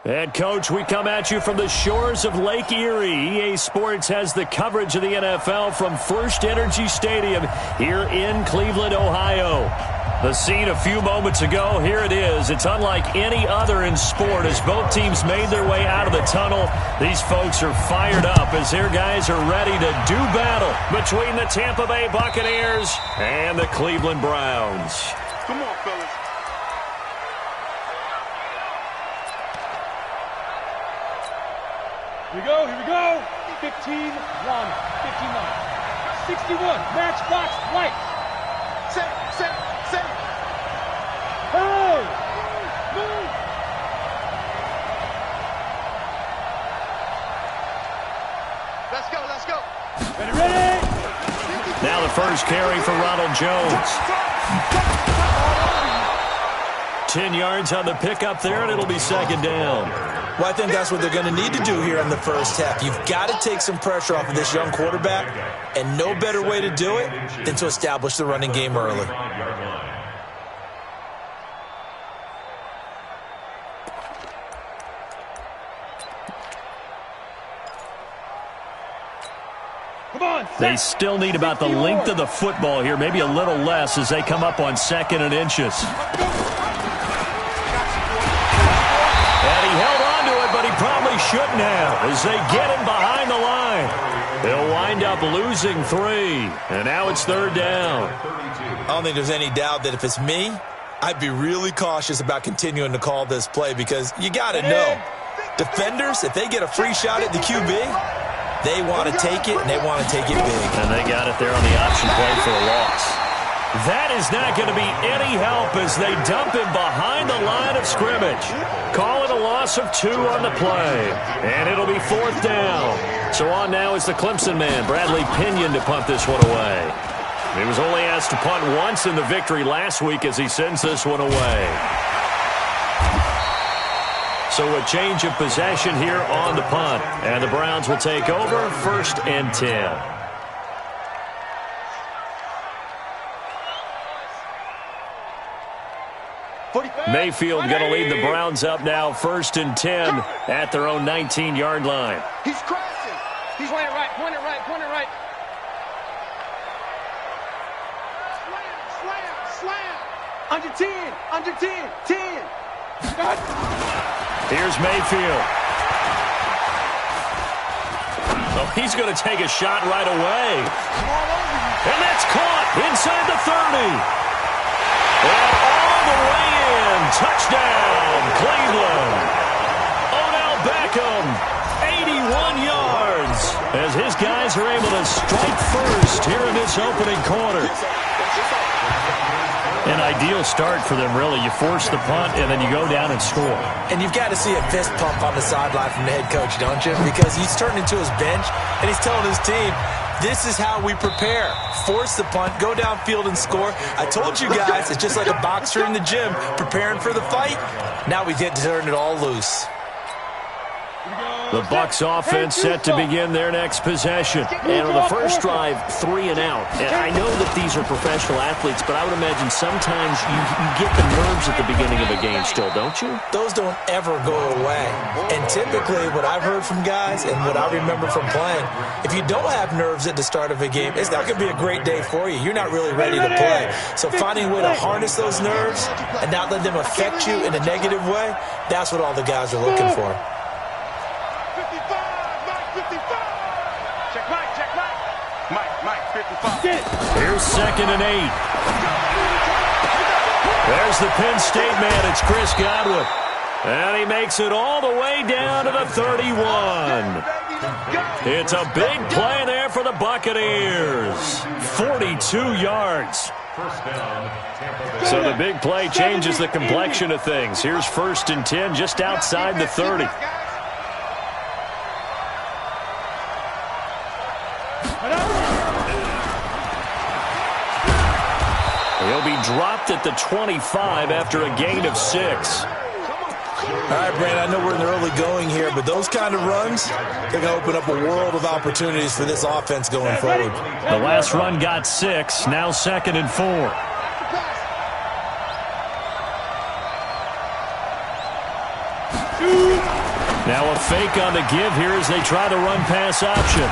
And, Coach, we come at you from the shores of Lake Erie. EA Sports has the coverage of the NFL from First Energy Stadium here in Cleveland, Ohio. The scene a few moments ago, here it is. It's unlike any other in sport as both teams made their way out of the tunnel. These folks are fired up as their guys are ready to do battle between the Tampa Bay Buccaneers and the Cleveland Browns. Come on, fellas. Here we go. 15-1, 15-9. 61, matchbox, white. Set. Hey! Move! Let's go. Ready? Now the first carry for Ronald Jones. 10 yards on the pickup there, and it'll be second down. Well, I think that's what they're going to need to do here in the first half. You've got to take some pressure off of this young quarterback, and no better way to do it than to establish the running game early. They still need about the length of the football here, maybe a little less as they come up on 2nd and inches. And he held on to it, but he probably shouldn't have as they get him behind the line. They'll wind up losing 3, and now it's 3rd down. I don't think there's any doubt that if it's me, I'd be really cautious about continuing to call this play because you got to know, defenders, if they get a free shot at the QB, they want to take it, and they want to take it big. And they got it there on the option play for a loss. That is not going to be any help as they dump him behind the line of scrimmage. Call it a loss of 2 on the play. And it'll be 4th down. So on now is the Clemson man, Bradley Pinion, to punt this one away. He was only asked to punt once in the victory last week as he sends this one away. So a change of possession here on the punt. And the Browns will take over 1st and 10. Mayfield going to lead the Browns up now 1st and 10 at their own 19-yard line. He's crashing. He's point it right. Slam. Under 10. 10. Here's Mayfield. Oh, he's going to take a shot right away. And that's caught inside the 30. And all the way in. Touchdown, Cleveland. Odell Beckham, 81 yards. As his guys are able to strike first here in this opening quarter. An ideal start for them, really. You force the punt, and then you go down and score. And you've got to see a fist pump on the sideline from the head coach, don't you? Because he's turned into his bench, and he's telling his team, this is how we prepare. Force the punt, go downfield and score. I told you guys, it's just like a boxer in the gym preparing for the fight. Now we get to turn it all loose. The Bucs offense set to begin their next possession. And on the first drive, 3 and out. And I know that these are professional athletes, but I would imagine sometimes you get the nerves at the beginning of a game still, don't you? Those don't ever go away. And typically what I've heard from guys and what I remember from playing, if you don't have nerves at the start of a game, it's not going to be a great day for you. You're not really ready to play. So finding a way to harness those nerves and not let them affect you in a negative way, that's what all the guys are looking for. Here's 2nd and 8. There's the Penn State man. It's Chris Godwin. And he makes it all the way down to the 31. It's a big play there for the Buccaneers. 42 yards. So the big play changes the complexion of things. Here's 1st and 10 just outside the 30. He'll be dropped at the 25 after a gain of 6. All right, Brandon, I know we're in the early going here, but those kind of runs, they're going to open up a world of opportunities for this offense going forward. The last run got 6, now 2nd and 4. Now a fake on the give here as they try the run-pass option.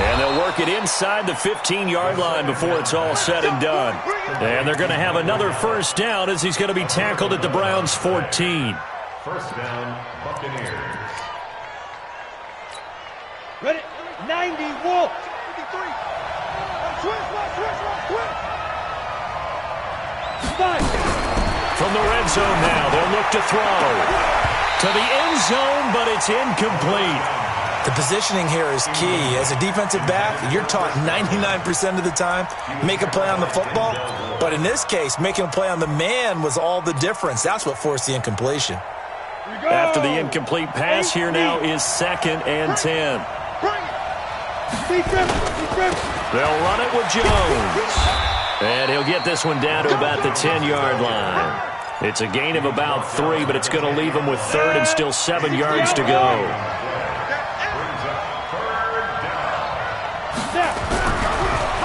And they'll work it inside the 15-yard line before it's all said and done. And they're going to have another first down as he's going to be tackled at the Browns' 14. First down, Buccaneers. Ready? 90, Wolf. 53. Switch. Five. From the red zone now, they'll look to throw. To the end zone, but it's incomplete. The positioning here is key. As a defensive back, you're taught 99% of the time, make a play on the football. But in this case, making a play on the man was all the difference. That's what forced the incompletion. After the incomplete pass, here now is 2nd and 10. They'll run it with Jones. And he'll get this one down to about the 10-yard line. It's a gain of about 3, but it's going to leave him with 3rd and still 7 yards to go.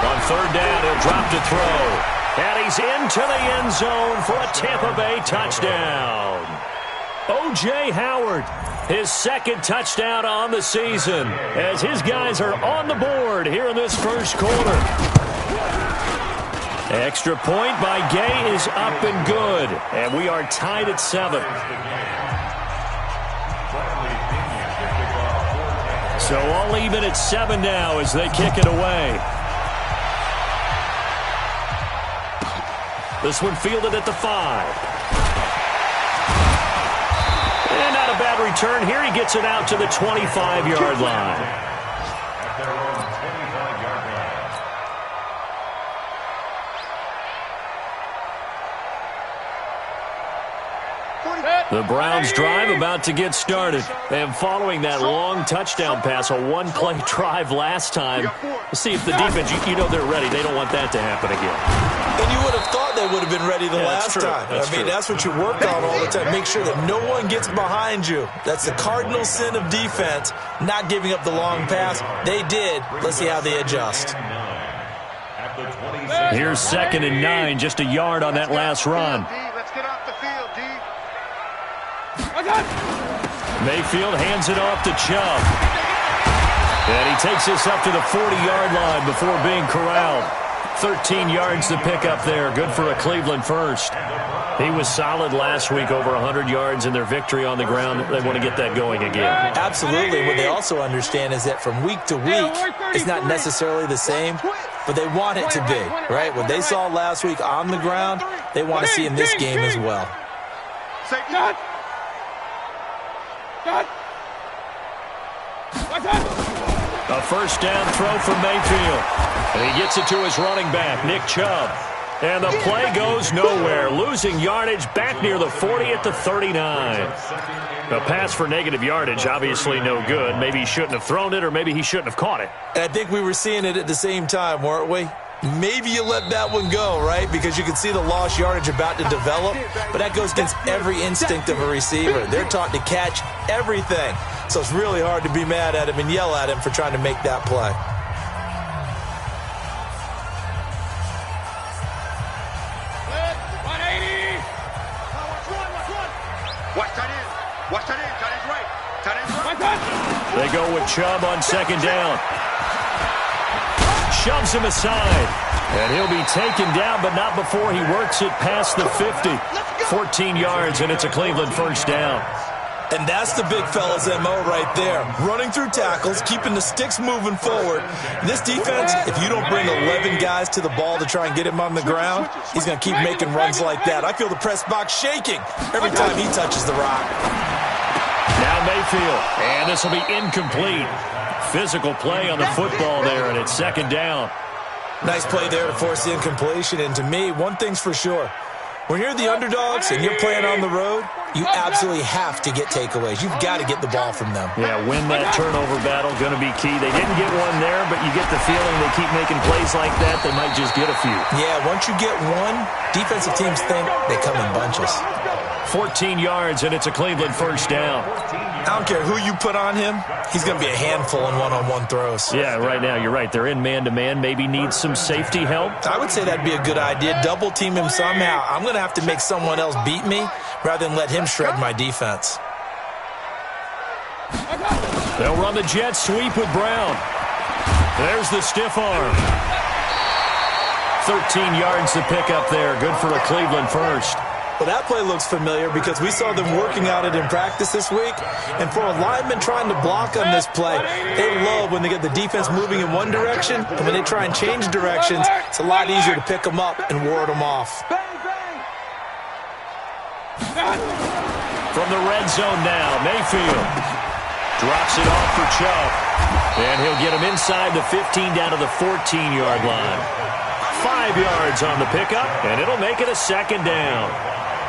On 3rd down, he'll drop to throw. And he's into the end zone for a Tampa Bay touchdown. O.J. Howard, his 2nd touchdown on the season, as his guys are on the board here in this first quarter. Extra point by Gay is up and good, and we are tied at 7. So all even at 7 now as they kick it away. This one fielded at the 5. And not a bad return here. He gets it out to the 25-yard line. The Browns drive about to get started. And following that long touchdown pass, a one-play drive last time, let's see if the defense, you know they're ready. They don't want that to happen again. And you would have thought they would have been ready the last time. That's what you work on all the time. Make sure that no one gets behind you. That's the cardinal sin of defense, not giving up the long pass. They did. Let's see how they adjust. Here's 2nd and 9, just a yard on that last run. Let's get off the field, D. Mayfield hands it off to Chubb. And he takes this up to the 40-yard line before being corralled. 13 yards to pick up there. Good for a Cleveland first. He was solid last week, over 100 yards in their victory on the ground. They want to get that going again. Absolutely. What they also understand is that from week to week, it's not necessarily the same, but they want it to be, right? What they saw last week on the ground, they want to see in this game as well. A first down throw from Mayfield. And he gets it to his running back, Nick Chubb. And the play goes nowhere. Losing yardage back near the 40 at the 39. A pass for negative yardage, obviously no good. Maybe he shouldn't have thrown it, or maybe he shouldn't have caught it. And I think we were seeing it at the same time, weren't we? Maybe you let that one go, right? Because you can see the lost yardage about to develop. But that goes against every instinct of a receiver. They're taught to catch everything. So it's really hard to be mad at him and yell at him for trying to make that play. Watch that in. Tight end's right. Tight end's right. They go with Chubb on 2nd down. Shoves him aside. And he'll be taken down, but not before he works it past the 50. 14 yards, and it's a Cleveland first down. And that's the big fella's MO right there. Running through tackles, keeping the sticks moving forward. This defense, if you don't bring 11 guys to the ball to try and get him on the ground, he's going to keep making runs like that. I feel the press box shaking every time he touches the rock. Now Mayfield, and this will be incomplete. Physical play on the football there, and it's 2nd down. Nice play there to force the incompletion. And to me, one thing's for sure. When you're the underdogs and you're playing on the road, you absolutely have to get takeaways. You've got to get the ball from them. Yeah, win that turnover battle, going to be key. They didn't get one there, but you get the feeling they keep making plays like that, they might just get a few. Yeah, once you get one, defensive teams think they come in bunches. 14 yards, and it's a Cleveland first down. I don't care who you put on him, he's going to be a handful in one-on-one throws. Yeah, right now, you're right. They're in man-to-man. Maybe need some safety help. I would say that'd be a good idea. Double team him somehow. I'm going to have to make someone else beat me rather than let him shred my defense. They'll run the jet sweep with Brown. There's the stiff arm. 13 yards to pick up there. Good for a Cleveland first. Well, that play looks familiar because we saw them working on it in practice this week. And for a lineman trying to block on this play, they love when they get the defense moving in one direction. And when they try and change directions, it's a lot easier to pick them up and ward them off. From the red zone now, Mayfield drops it off for Chubb. And he'll get him inside the 15 down to the 14-yard line. 5 yards on the pickup, and it'll make it a second down.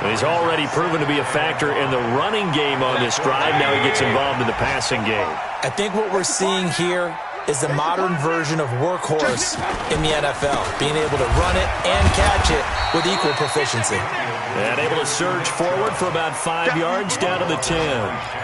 He's already proven to be a factor in the running game on this drive. Now he gets involved in the passing game. I think what we're seeing here is the modern version of workhorse in the NFL, being able to run it and catch it with equal proficiency. And able to surge forward for about 5 yards down to the 10.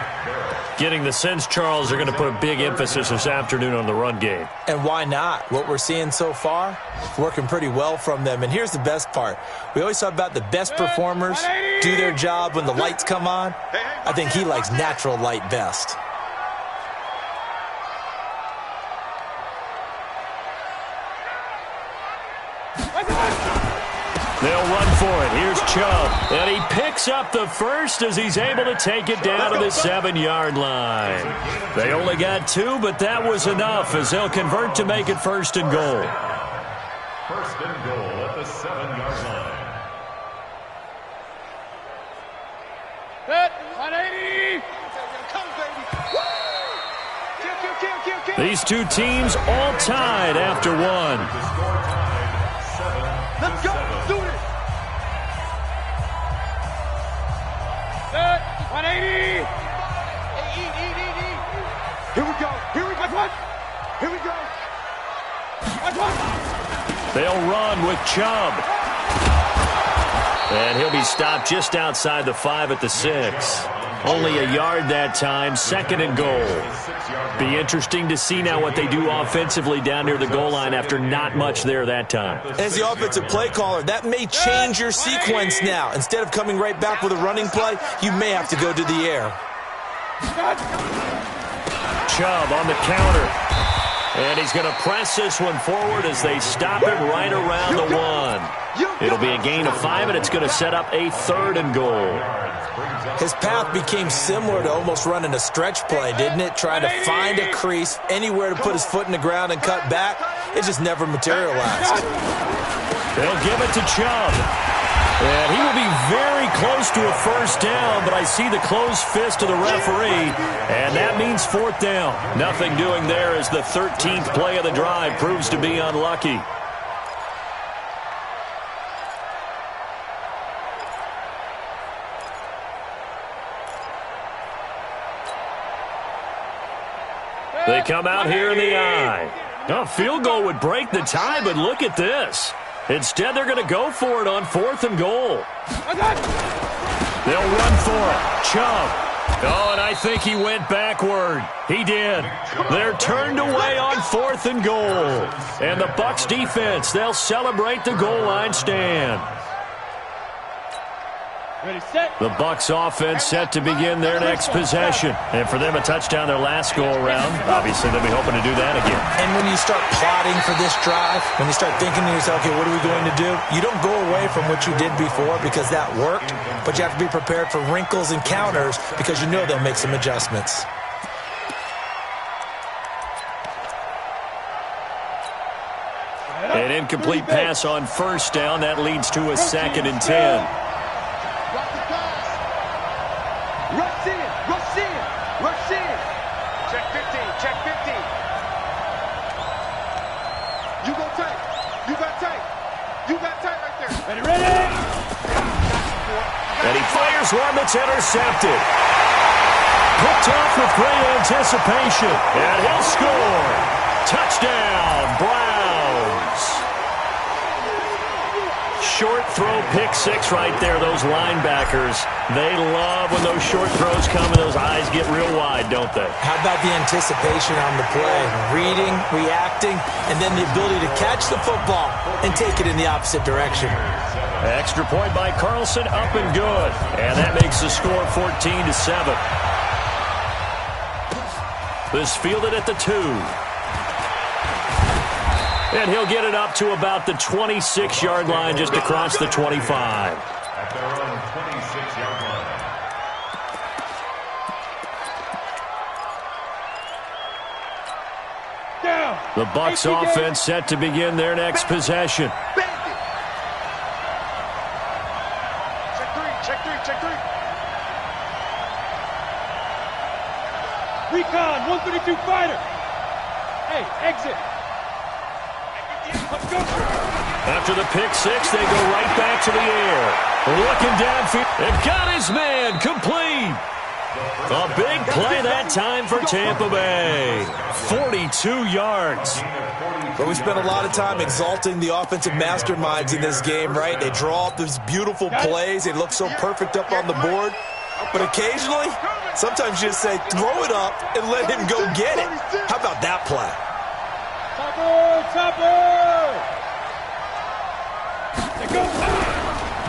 Getting the sense, Charles, are going to put a big emphasis this afternoon on the run game. And why not? What we're seeing so far, working pretty well from them. And here's the best part. We always talk about the best performers do their job when the lights come on. I think he likes natural light best. They'll run for it. Here's Chubb. And he picks up the first as he's able to take it down to the 7-yard line. They only got 2, but that was enough as they'll convert to make it 1st and goal. 1st and goal at the 7-yard line. These two teams all tied after one. Let's go. Do it. 180. Here we go. Here we go. Here we go. They'll run with Chubb. And he'll be stopped just outside the 5 at the 6. Only a yard that time, 2nd and goal. Be interesting to see now what they do offensively down near the goal line after not much there that time. As the offensive play caller, that may change your sequence now. Instead of coming right back with a running play, you may have to go to the air. Chubb on the counter. And he's going to press this one forward as they stop it right around the 1. It'll be a gain of 5, and it's going to set up a 3rd and goal. His path became similar to almost running a stretch play, didn't it? Trying to find a crease, anywhere to put his foot in the ground and cut back. It just never materialized. They'll give it to Chubb. And he will be very close to a 1st down, but I see the closed fist of the referee, and that means 4th down. Nothing doing there as the 13th play of the drive proves to be unlucky. They come out here in the eye. A field goal would break the tie, but look at this. Instead, they're going to go for it on 4th and goal. They'll run for it. Chubb. Oh, and I think he went backward. He did. They're turned away on 4th and goal. And the Bucs defense, they'll celebrate the goal line stand. The Bucs offense set to begin their next possession. And for them, a touchdown their last go-around. Obviously, they'll be hoping to do that again. And when you start plotting for this drive, when you start thinking to yourself, okay, what are we going to do? You don't go away from what you did before because that worked, but you have to be prepared for wrinkles and counters because you know they'll make some adjustments. An incomplete pass on 1st down. That leads to a 2nd and 10. And he fires one that's intercepted. Picked off with great anticipation. And he'll score. Touchdown, Browns. Short throw, pick 6 right there. Those linebackers, they love when those short throws come and those eyes get real wide, don't they? How about the anticipation on the play? Reading, reacting, and then the ability to catch the football and take it in the opposite direction. Extra point by Carlson, up and good. And that makes the score 14-7. This fielded at the 2. And he'll get it up to about the 26-yard line, just across the 25. At their own 26-yard line. The Bucs offense set to begin their next possession. Check three. Recon, 132 fighter. Hey, exit. Let's go. After the pick six, they go right back to the air. Looking downfield. And got his man complete. A big play that time for Tampa Bay. 42 yards. But we spent a lot of time exalting the offensive masterminds in this game, right? They draw up these beautiful plays. They look so perfect up on the board. But occasionally, sometimes you just say, throw it up and let him go get it. How about that play? Chopper!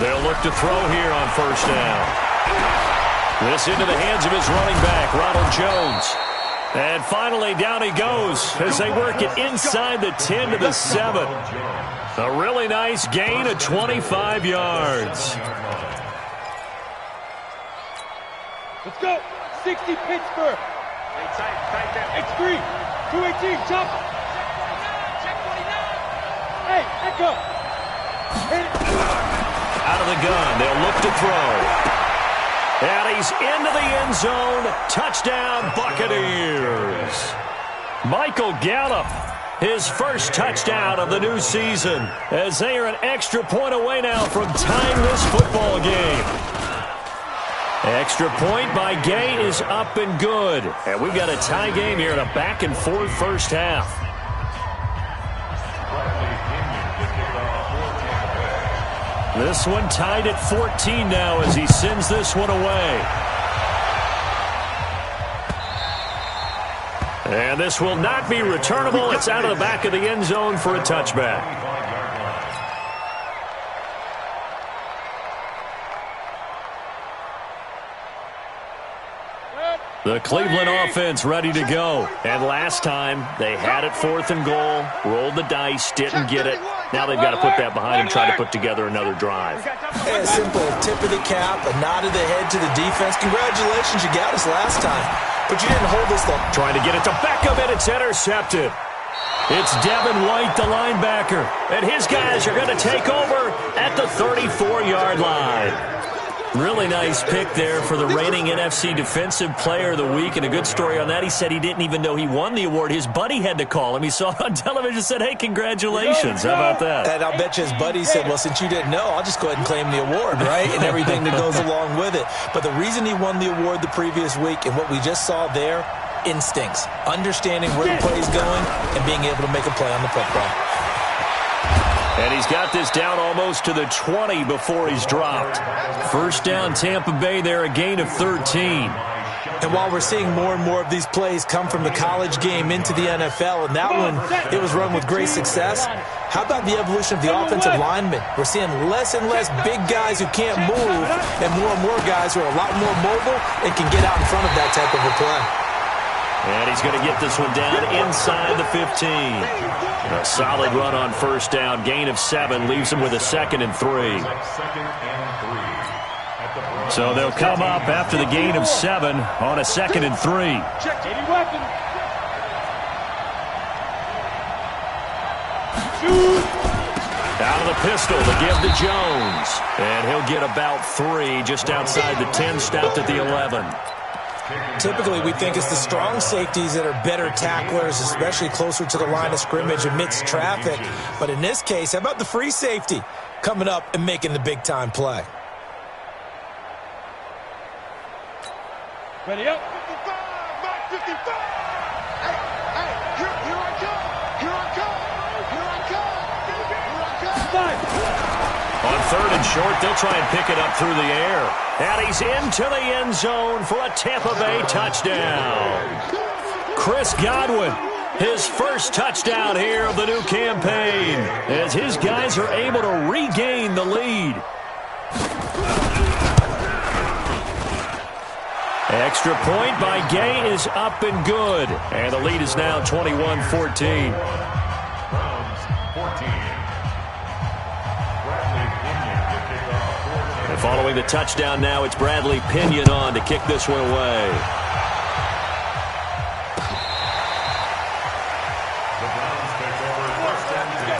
They'll look to throw here on first down. This into the hands of his running back, Ronald Jones. And finally, down he goes as they work it inside the 10 to the 7. A really nice gain of 25 yards. Let's go. 60 Pittsburgh. X3. 218. Chop. Check 49. Hey, echo. Out of the gun. They'll look to throw. And he's into the end zone. Touchdown, Buccaneers. Michael Gallup, his first touchdown of the new season, as they are an extra point away now from tying this football game. Extra point by Gay is up and good. And we've got a tie game here in a back-and-forth first half. This one tied at 14 now as he sends this one away. And this will not be returnable. It's out of the back of the end zone for a touchback. The Cleveland offense ready to go. And last time, they had it 4th and goal, rolled the dice, didn't get it. Now they've got to put that behind and try to put together another drive. A simple tip of the cap, a nod of the head to the defense. Congratulations, you got us last time. But you didn't hold us long. Trying to get it to Beckham, and it's intercepted. It's Devin White, the linebacker. And his guys are going to take over at the 34-yard line. Really nice pick there for the reigning NFC Defensive Player of the Week. And a good story on that. He said he didn't even know he won the award. His buddy had to call him. He saw it on television and said, hey, congratulations. How about that? And I'll bet you his buddy said, well, since you didn't know, I'll just go ahead and claim the award, right? And everything that goes along with it. But the reason he won the award the previous week and what we just saw there, instincts. Understanding where the play is going and being able to make a play on the football. And he's got this down almost to the 20 before he's dropped. First down, Tampa Bay there, a gain of 13. And while we're seeing more and more of these plays come from the college game into the NFL, and that one, it was run with great success, how about the evolution of the offensive linemen? We're seeing less and less big guys who can't move and more guys who are a lot more mobile and can get out in front of that type of a play. And he's going to get this one down inside the 15. A solid run on first down. Gain of 7 leaves him with a 2nd and 3. So they'll come up after the gain of 7 on a 2nd and 3. Out of the pistol to give to Jones. And he'll get about 3 just outside the 10, stopped at the 11. Typically, we think it's the strong safeties that are better tacklers, especially closer to the line of scrimmage amidst traffic. But in this case, how about the free safety coming up and making the big-time play? Ready up. 55, Mike 55. Hey, here I come. Here I come. On 3rd and short, they'll try and pick it up through the air. And he's into the end zone for a Tampa Bay touchdown. Chris Godwin, his first touchdown here of the new campaign, as his guys are able to regain the lead. Extra point by Gay is up and good. And the lead is now 21-14. Browns 14. And following the touchdown now, it's Bradley Pinion on to kick this one away. The Browns take over first and 10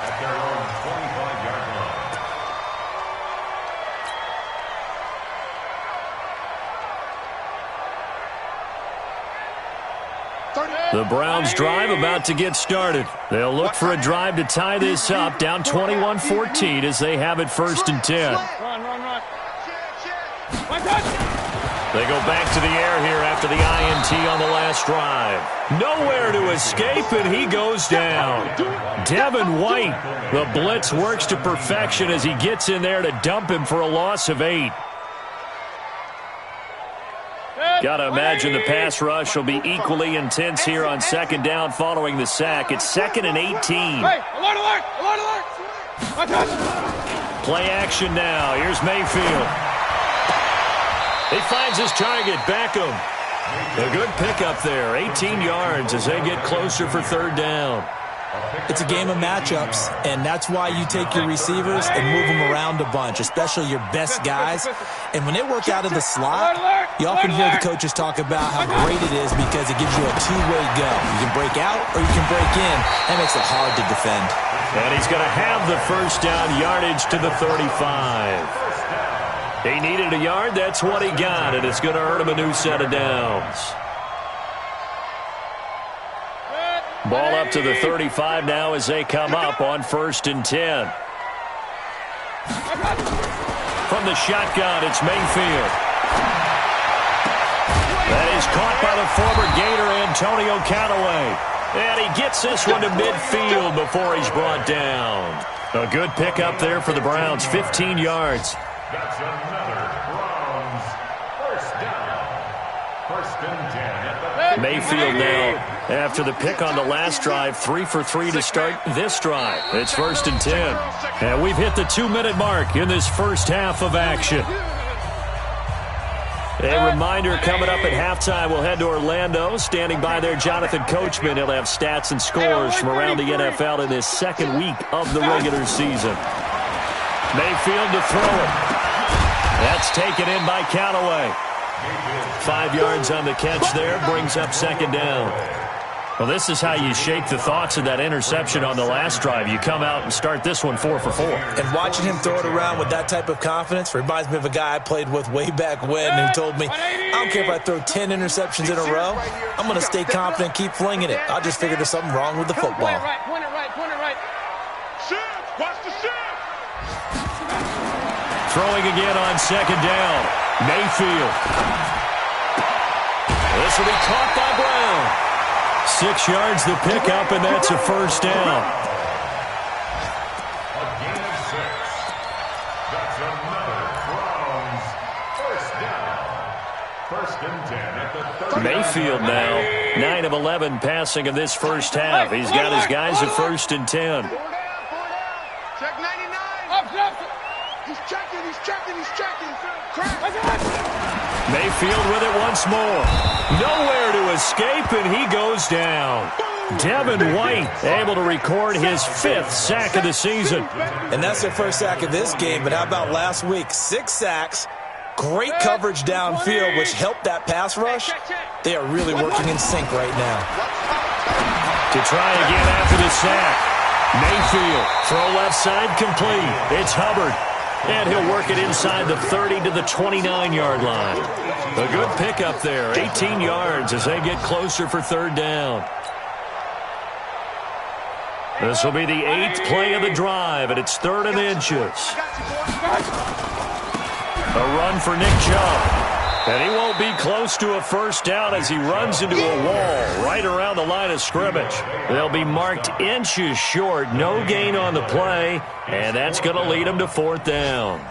at their own 25-yard line. The Browns drive about to get started. They'll look for a drive to tie this up, down 21-14 as they have it first and 10. Run. They go back to the air here after the INT on the last drive. Nowhere to escape, and he goes down. Devin White, the blitz works to perfection as he gets in there to dump him for a loss of 8. Got to imagine the pass rush will be equally intense here on second down following the sack. It's 2nd and 18. Hey, alert! Play action now. Here's Mayfield. He finds his target, Beckham. A good pickup there, 18 yards as they get closer for third down. It's a game of matchups, and that's why you take your receivers and move them around a bunch, especially your best guys. And when they work out of the slot, you often hear the coaches talk about how great it is because it gives you a two-way go. You can break out or you can break in. That makes it hard to defend. And he's going to have the first down, yardage to the 35. He needed a yard, that's what he got, and it's going to earn him a new set of downs. Ball up to the 35 now as they come up on 1st and 10. From the shotgun, it's Mayfield. That is caught by the former Gator, Antonio Callaway. And he gets this one to midfield before he's brought down. A good pickup there for the Browns, 15 yards. That's another Browns first down. 1st and 10 at the Mayfield now, after the pick on the last drive, 3 for 3 to start this drive. It's 1st and 10. And we've hit the 2-minute mark in this first half of action. A reminder coming up at halftime, we'll head to Orlando. Standing by there, Jonathan Coachman. He'll have stats and scores from around the NFL in this second week of the regular season. Mayfield to throw it. That's taken in by Callaway. 5 yards on the catch there, brings up second down. Well, this is how you shape the thoughts of that interception on the last drive. You come out and start this one 4 for 4. And watching him throw it around with that type of confidence reminds me of a guy I played with way back when who told me, I don't care if I throw 10 interceptions in a row, I'm going to stay confident and keep flinging it. I just figured there's something wrong with the football. Point it right. Shift! Watch the shift! Throwing again on second down. Mayfield. This will be caught by Brown. 6 yards the pickup, and that's a first down. A gain of 6. That's another Browns first down. 1st and 10 at the 30. Mayfield now, 9 of 11 passing in this first half. He's got his guys at 1st and 10. 4 down. Check 99. He's checking. Crack. Mayfield with it once more. Nowhere to escape, and he goes down. Devin White able to record his 5th sack of the season. And that's their first sack of this game, but how about last week? 6 sacks, great coverage downfield, which helped that pass rush. They are really working in sync right now. To try again after the sack. Mayfield, throw left side complete. It's Hubbard. And he'll work it inside the 30 to the 29-yard line. A good pickup there, 18 yards as they get closer for third down. This will be the 8th play of the drive, and it's 3rd and inches. A run for Nick Chubb. And he won't be close to a first down as he runs into a wall right around the line of scrimmage. They'll be marked inches short, no gain on the play, and that's going to lead him to 4th down.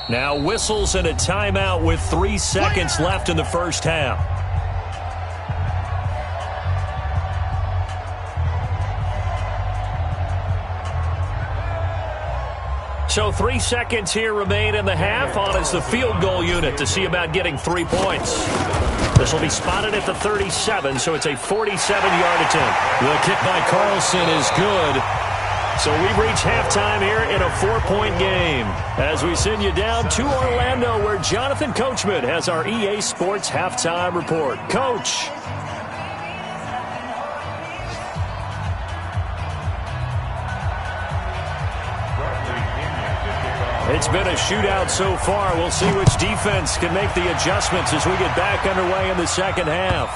Now whistles and a timeout with 3 seconds left in the first half. So 3 seconds here remain in the half. On is the field goal unit to see about getting 3 points. This will be spotted at the 37, so it's a 47-yard attempt. The kick by Carlson is good. So we've reached halftime here in a 4-point game. As we send you down to Orlando, where Jonathan Coachman has our EA Sports halftime report. Coach. It's been a shootout so far. We'll see which defense can make the adjustments as we get back underway in the second half.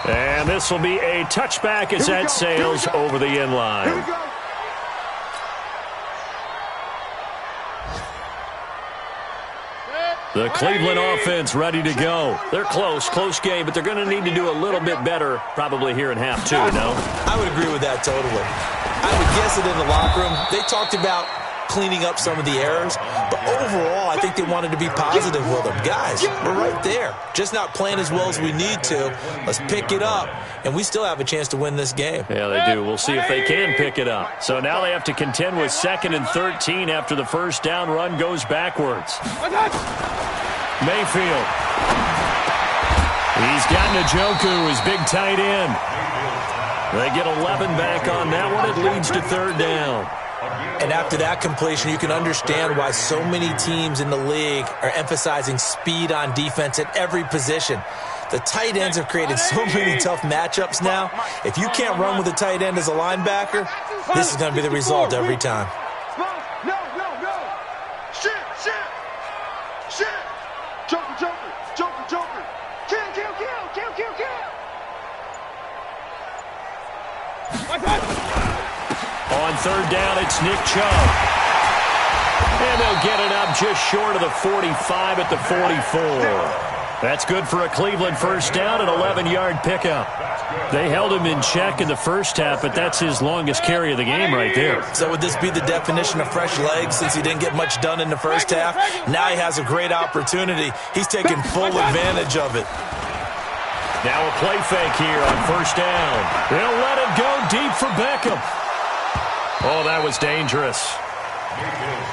And this will be a touchback as that sails over the end line. The Cleveland offense ready to go. They're close game, but they're going to need to do a little bit better probably here in half two, no? I would agree with that totally. I would guess it in the locker room. They talked about cleaning up some of the errors, but overall, I think they wanted to be positive with them. Guys, we're right there. Just not playing as well as we need to. Let's pick it up, and we still have a chance to win this game. Yeah, they do. We'll see if they can pick it up. So now they have to contend with 2nd and 13 after the first down run goes backwards. Mayfield. He's got Njoku, his big tight end. They get 11 back on that one. It leads to 3rd down. And after that completion, you can understand why so many teams in the league are emphasizing speed on defense at every position. The tight ends have created so many tough matchups now. If you can't run with a tight end as a linebacker, this is going to be the result every time. No. Shit. Joker. Kill. On 3rd down, it's Nick Chubb. And they'll get it up just short of the 45 at the 44. That's good for a Cleveland first down, an 11-yard pickup. They held him in check in the first half, but that's his longest carry of the game right there. So would this be the definition of fresh legs since he didn't get much done in the first half? Now he has a great opportunity. He's taking full advantage of it. Now a play fake here on first down. They'll let it go deep for Beckham. Oh, that was dangerous.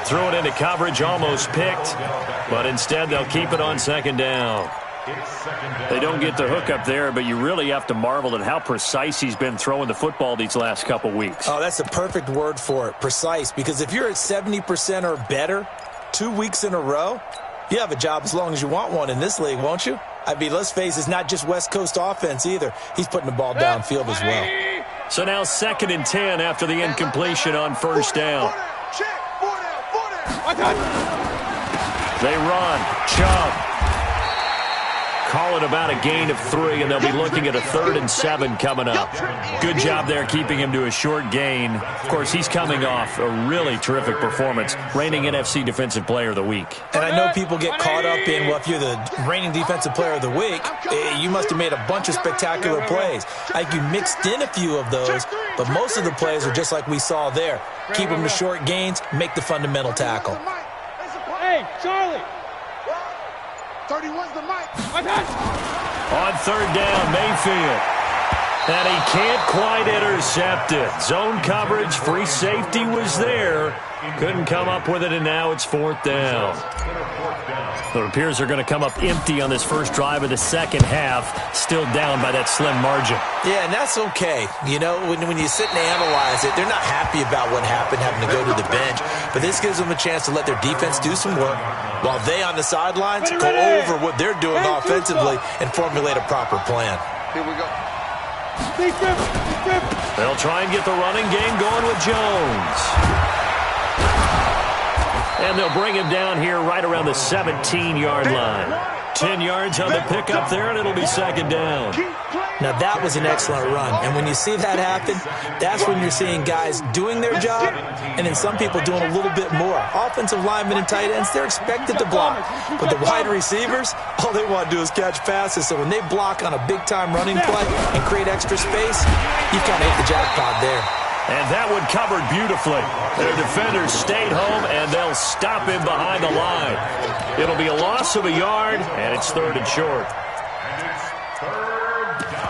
Threw it into coverage, almost picked, but instead they'll keep it on 2nd down. They don't get the hook up there, but you really have to marvel at how precise he's been throwing the football these last couple weeks. Oh, that's a perfect word for it, precise, because if you're at 70% or better 2 weeks in a row, you have a job as long as you want one in this league, won't you? I mean, let's face it, it's not just West Coast offense either. He's putting the ball downfield as well. So now 2nd and 10 after the incompletion on first down. They run. Chubb. Call it about a gain of 3, and they'll be looking at a 3rd and 7 coming up. Good job there keeping him to a short gain. Of course, he's coming off a really terrific performance, reigning NFC Defensive Player of the Week. And I know people get caught up in, well, if you're the reigning Defensive Player of the Week, you must have made a bunch of spectacular plays. I think you mixed in a few of those, but most of the plays are just like we saw there. Keep them to short gains, make the fundamental tackle. Hey, Charlie! 31's the mic. On 3rd down, Mayfield. And he can't quite intercept it. Zone coverage, free safety was there. Couldn't come up with it, and now it's 4th down. It appears they're going to come up empty on this first drive of the second half, still down by that slim margin. Yeah, and that's okay. You know, when you sit and analyze it, they're not happy about what happened, having to go to the bench. But this gives them a chance to let their defense do some work while they on the sidelines go over what they're doing offensively and formulate a proper plan. Here we go. They'll try and get the running game going with Jones. And they'll bring him down here right around the 17-yard line. 10 yards on the pickup there, and it'll be 2nd down. Now, that was an excellent run. And when you see that happen, that's when you're seeing guys doing their job and then some people doing a little bit more. Offensive linemen and tight ends, they're expected to block. But the wide receivers, all they want to do is catch passes. So when they block on a big-time running play and create extra space, you kind of hit the jackpot there. And that one covered beautifully. Their defenders stayed home, and they'll stop him behind the line. It'll be a loss of a yard, and it's 3rd and short. And it's 3rd down.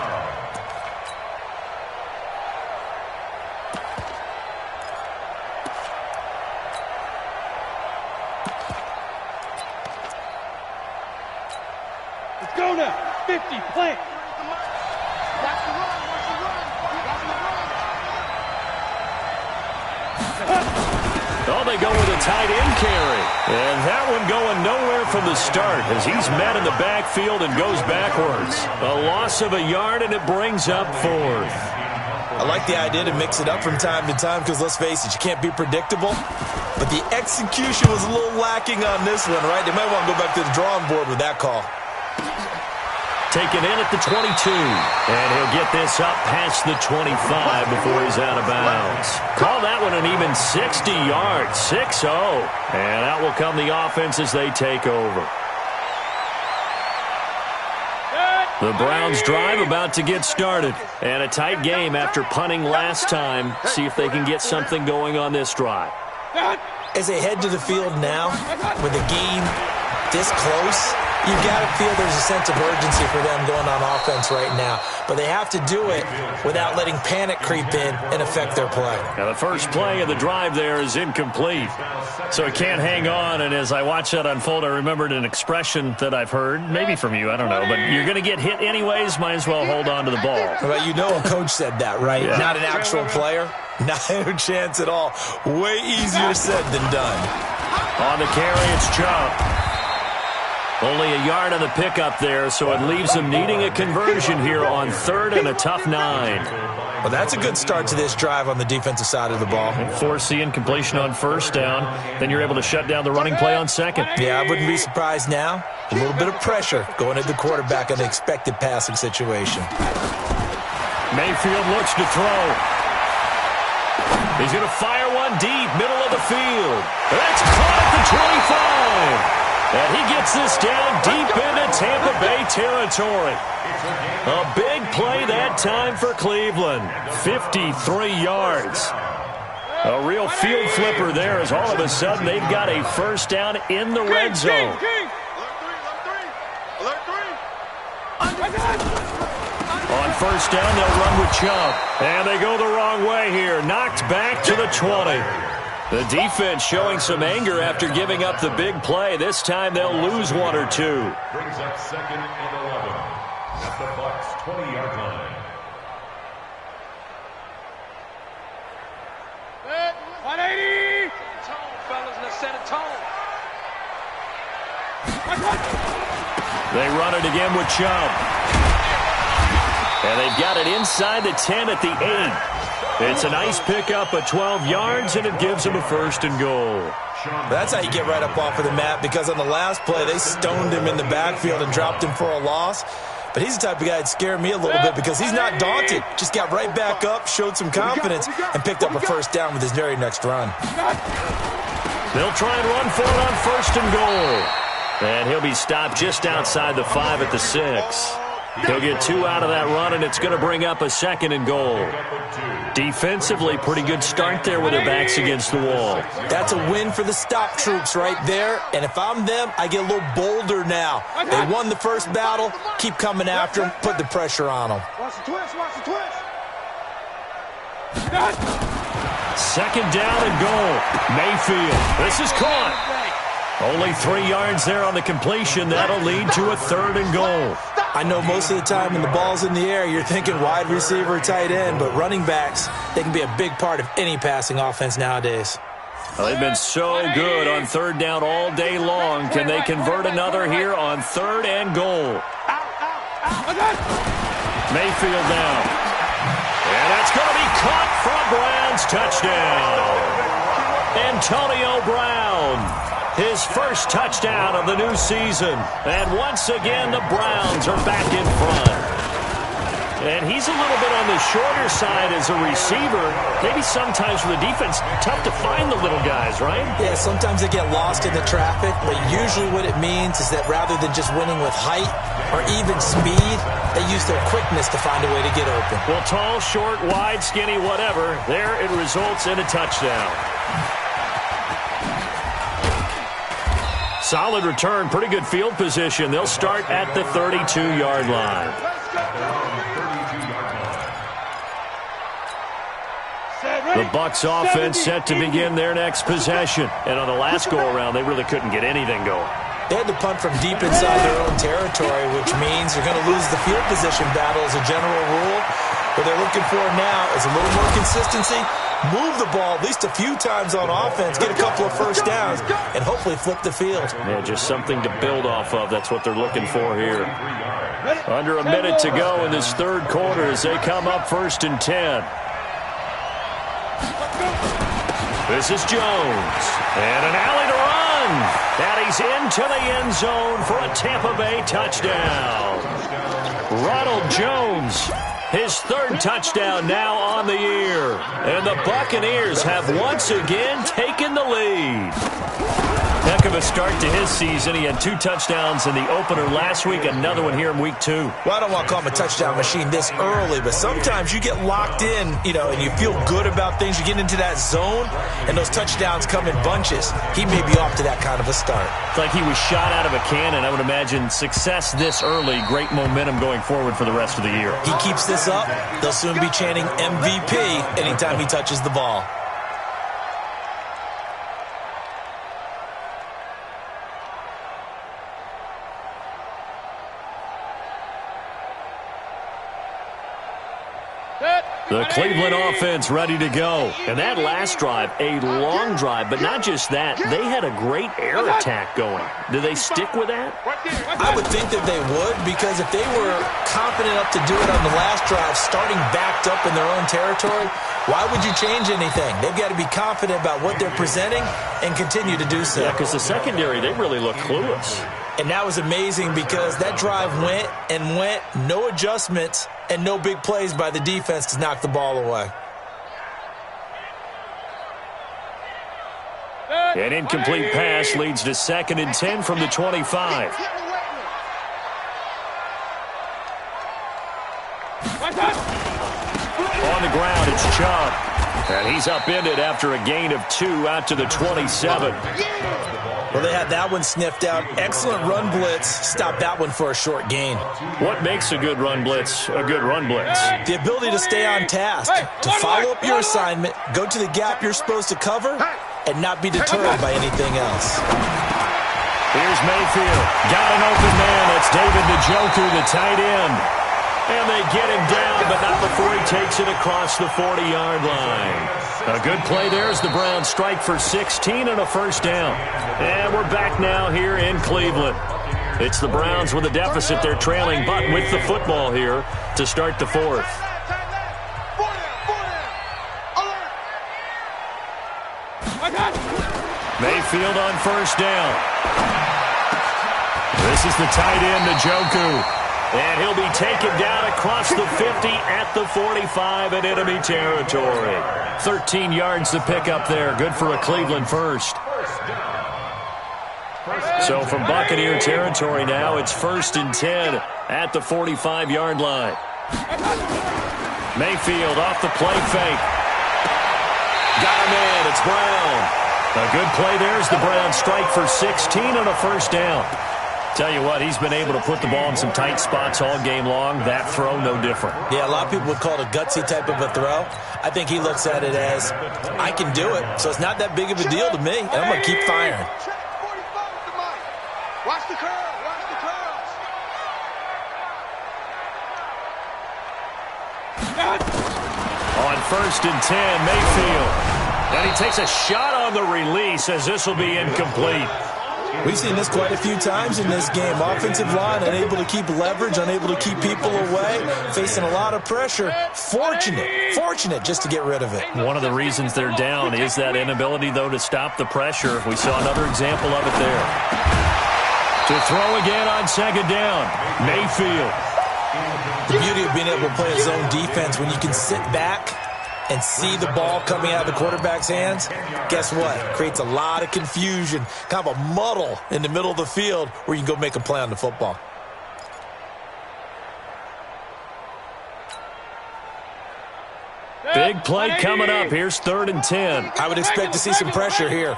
Let's go now. 50, plant. Watch the run, watch the run, watch the run. Oh, they go with a tight end carry. And that one going nowhere from the start as he's met in the backfield and goes backwards. A loss of a yard, and it brings up 4th. I like the idea to mix it up from time to time because, let's face it, you can't be predictable. But the execution was a little lacking on this one, right? They might want to go back to the drawing board with that call. Taken in at the 22, and he'll get this up past the 25 before he's out of bounds. Call that one an even 60 yards, 6-0. And out will come the offense as they take over. The Browns drive about to get started, and a tight game after punting last time. See if they can get something going on this drive. As they head to the field now, with the game this close, you got to feel there's a sense of urgency for them going on offense right now. But they have to do it without letting panic creep in and affect their play. Now the first play of the drive there is incomplete, so it can't hang on. And as I watch that unfold, I remembered an expression that I've heard, maybe from you, I don't know, but you're going to get hit anyways, might as well hold on to the ball. Well, you know a coach said that, right? Yeah. Not an actual player. Not a chance at all. Way easier said than done. On the carry, it's Chubb. Only a yard on the pickup there, so it leaves them needing a conversion here on 3rd and a tough 9. Well, that's a good start to this drive on the defensive side of the ball. Force the incompletion on 1st down. Then you're able to shut down the running play on 2nd. Yeah, I wouldn't be surprised now. A little bit of pressure going at the quarterback in the expected passing situation. Mayfield looks to throw. He's going to fire one deep, middle of the field. That's caught at the 25. And he gets this down deep into Tampa Bay territory. A big play that time for Cleveland. 53 yards. A real field flipper there as all of a sudden they've got a 1st down in the red zone. Alert 3. On 1st down, they'll run with Chubb. And they go the wrong way here. Knocked back to the 20. The defense showing some anger after giving up the big play. This time they'll lose 1 or 2. Brings up 2nd and 11 at the Bucs 20-yard line. 180. Tone, fellas, let's set a tone. They run it again with Chubb. And they've got it inside the 10 at the 8. It's a nice pickup of 12 yards, and it gives them a 1st and goal. That's how you get right up off of the mat, because on the last play, they stoned him in the backfield and dropped him for a loss. But he's the type of guy that scared me a little bit because he's not daunted. Just got right back up, showed some confidence, and picked up a 1st down with his very next run. They'll try and run for it on 1st and goal. And he'll be stopped just outside the 5 at the 6. He'll get 2 out of that run, and it's going to bring up a 2nd and goal. Defensively, pretty good start there with their backs against the wall. That's a win for the stop troops right there. And if I'm them, I get a little bolder now. They won the first battle. Keep coming after them. Put the pressure on them. Watch the twist, watch the twist. 2nd down and goal. Mayfield. This is caught. Only 3 yards there on the completion. That'll lead to a 3rd and goal. I know most of the time when the ball's in the air, you're thinking wide receiver, tight end, but running backs, they can be a big part of any passing offense nowadays. Well, they've been so good on 3rd down all day long. Can they convert another here on 3rd and goal? Mayfield now. And that's going to be caught for a Browns touchdown. Antonio Brown. His 1st touchdown of the new season. And once again, the Browns are back in front. And he's a little bit on the shorter side as a receiver. Maybe sometimes for the defense, tough to find the little guys, right? Yeah, sometimes they get lost in the traffic, but usually what it means is that rather than just winning with height or even speed, They use their quickness to find a way to get open. Well, tall, short, wide, skinny, whatever, there it results in a touchdown. Solid return, pretty good field position. They'll start at the 32-yard line. The Bucs offense set to begin their next possession. And on the last go-around, they really couldn't get anything going. They had to punt from deep inside their own territory, which means they're going to lose the field position battle as a general rule. What they're looking for now is a little more consistency, move the ball at least a few times on offense, get a couple of first downs, and hopefully flip the field. Yeah, just something to build off of. That's what they're looking for here. Under a minute to go in this third quarter as they come up 1st and 10. This is Jones. And an alley to run. And he's into the end zone for a Tampa Bay touchdown. Ronald Jones, his 3rd touchdown now on the year. And the Buccaneers have once again taken the lead. Heck of a start to his season. He had 2 touchdowns in the opener last week, another one here in week 2. Well, I don't want to call him a touchdown machine this early, but sometimes you get locked in, and you feel good about things. You get into that zone, and those touchdowns come in bunches. He may be off to that kind of a start. It's like he was shot out of a cannon. I would imagine success this early, great momentum going forward for the rest of the year. He keeps this up, they'll soon be chanting MVP anytime he touches the ball. The Cleveland offense ready to go. And that last drive, a long drive, but not just that. They had a great air attack going. Do they stick with that? I would think that they would, because if they were confident enough to do it on the last drive, starting backed up in their own territory, why would you change anything? They've got to be confident about what they're presenting and continue to do so. Yeah, because the secondary, they really look clueless. And that was amazing because that drive went and went, no adjustments, and no big plays by the defense to knock the ball away. An incomplete pass leads to 2nd and 10 from the 25. On the ground, it's Chubb. And he's upended after a gain of 2 out to the 27. Well, they had that one sniffed out. Excellent run blitz. Stopped that one for a short gain. What makes a good run blitz a good run blitz? The ability to stay on task, to follow up your assignment, go to the gap you're supposed to cover, and not be deterred by anything else. Here's Mayfield. Got an open man. That's David Njoku, the tight end. And they get him down, but not before he takes it across the 40-yard line. A good play there as the Browns strike for 16 and a first down. And we're back now here in Cleveland. It's the Browns with a deficit. They're trailing, but with the football here to start the 4th. Mayfield on first down. This is the tight end, Njoku. And he'll be taken down across the 50 at the 45 in enemy territory. 13 yards to pick up there. Good for a Cleveland first. So from Buccaneer territory now, it's 1st and 10 at the 45-yard line. Mayfield off the play fake. Got him in. It's Brown. A good play there as the Browns strike for 16 and a first down. Tell you what, he's been able to put the ball in some tight spots all game long. That throw, no different. Yeah, a lot of people would call it a gutsy type of a throw. I think he looks at it as, I can do it, so it's not that big of a deal to me, and I'm going to keep firing. Watch the curl. Watch the curls. On 1st and 10, Mayfield. And he takes a shot on the release as this will be incomplete. We've seen this quite a few times in this game. Offensive line unable to keep leverage, unable to keep people away, facing a lot of pressure. Fortunate just to get rid of it. One of the reasons they're down is that inability, though, to stop the pressure. We saw another example of it there. To throw again on 2nd down, Mayfield. The beauty of being able to play a zone defense when you can sit back and see the ball coming out of the quarterback's hands, guess what? Creates a lot of confusion, kind of a muddle in the middle of the field where you can go make a play on the football. Big play coming up. Here's 3rd and 10. I would expect to see some pressure here.